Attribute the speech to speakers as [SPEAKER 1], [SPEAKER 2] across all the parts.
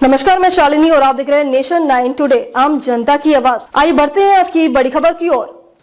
[SPEAKER 1] नमस्कार, मैं शालिनी और आप देख रहे हैं नेशन 9 टुडे, आम जनता की आवाज। आइए बढ़ते हैं आज की बड़ी खबर की ओर।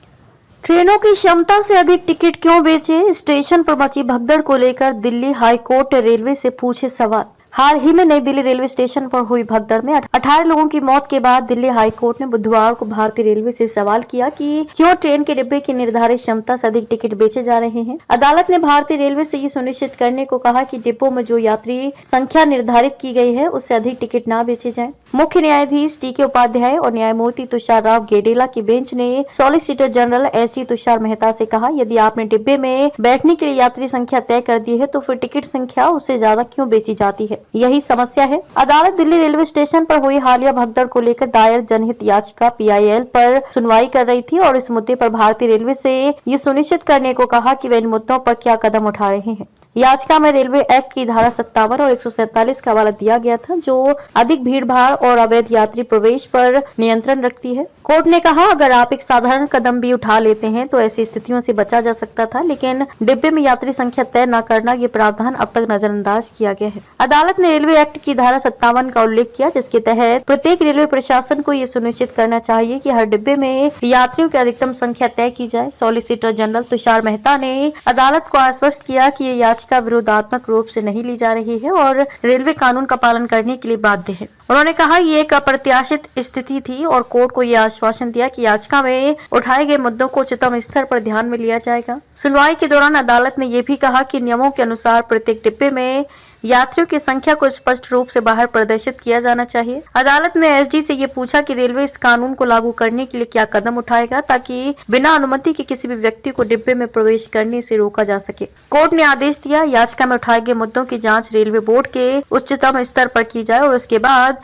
[SPEAKER 2] ट्रेनों की क्षमता से अधिक टिकट क्यों बेचे? स्टेशन पर मची भगदड़ को लेकर दिल्ली हाई कोर्ट रेलवे से पूछे सवाल। हाल ही में नई दिल्ली रेलवे स्टेशन पर हुई भगदड़ में 18 लोगों की मौत के बाद दिल्ली हाई कोर्ट ने बुधवार को भारतीय रेलवे से सवाल किया कि क्यों ट्रेन के डिब्बे की निर्धारित क्षमता से अधिक टिकट बेचे जा रहे हैं। अदालत ने भारतीय रेलवे से ये सुनिश्चित करने को कहा कि डिब्बों में जो यात्री संख्या निर्धारित की गई है उससे अधिक टिकट न बेचे जाएं। मुख्य न्यायाधीश टी के उपाध्याय और न्यायमूर्ति तुषार राव गेडेला की बेंच ने solicitor general SG. Tushar Mehta से कहा, यदि आपने डिब्बे में बैठने के लिए यात्री संख्या तय कर दी है तो फिर टिकट संख्या उससे ज्यादा क्यों बेची जाती है, यही समस्या है। अदालत दिल्ली रेलवे स्टेशन पर हुई हालिया भगदड़ को लेकर दायर जनहित याचिका PIL पर सुनवाई कर रही थी और इस मुद्दे पर भारतीय रेलवे से ये सुनिश्चित करने को कहा कि वे इन मुद्दों पर क्या कदम उठा रहे हैं। याचिका में रेलवे एक्ट की धारा 57 और 147 का हवाला दिया गया था, जो अधिक भीड़भाड़ और अवैध यात्री प्रवेश पर नियंत्रण रखती है। कोर्ट ने कहा, अगर आप एक साधारण कदम भी उठा लेते हैं तो ऐसी स्थितियों से बचा जा सकता था, लेकिन डिब्बे में यात्री संख्या तय न करना ये प्रावधान अब तक नजरअंदाज किया गया है। अदालत ने रेलवे एक्ट की धारा 57 का उल्लेख किया, जिसके तहत प्रत्येक रेलवे प्रशासन को ये सुनिश्चित करना चाहिए कि हर डिब्बे में यात्रियों की अधिकतम संख्या तय की जाए। सॉलिसिटर जनरल तुषार मेहता ने अदालत को आश्वस्त किया कि ये का विरोधात्मक रूप से नहीं ली जा रही है और रेलवे कानून का पालन करने के लिए बाध्य है। उन्होंने कहा, ये एक अप्रत्याशित स्थिति थी और कोर्ट को यह आश्वासन दिया कि याचिका में उठाए गए मुद्दों को उच्चतम स्तर पर ध्यान में लिया जाएगा। सुनवाई के दौरान अदालत ने यह भी कहा कि नियमों के अनुसार प्रत्येक डिब्बे में यात्रियों की संख्या को स्पष्ट रूप से बाहर प्रदर्शित किया जाना चाहिए। अदालत ने एसजी से ये पूछा कि रेलवे इस कानून को लागू करने के लिए क्या कदम उठाएगा ताकि बिना अनुमति के किसी भी व्यक्ति को डिब्बे में प्रवेश करने से रोका जा सके। कोर्ट ने आदेश दिया, याचिका में उठाए गए मुद्दों की जांच रेलवे बोर्ड के उच्चतम स्तर पर की जाए और उसके बाद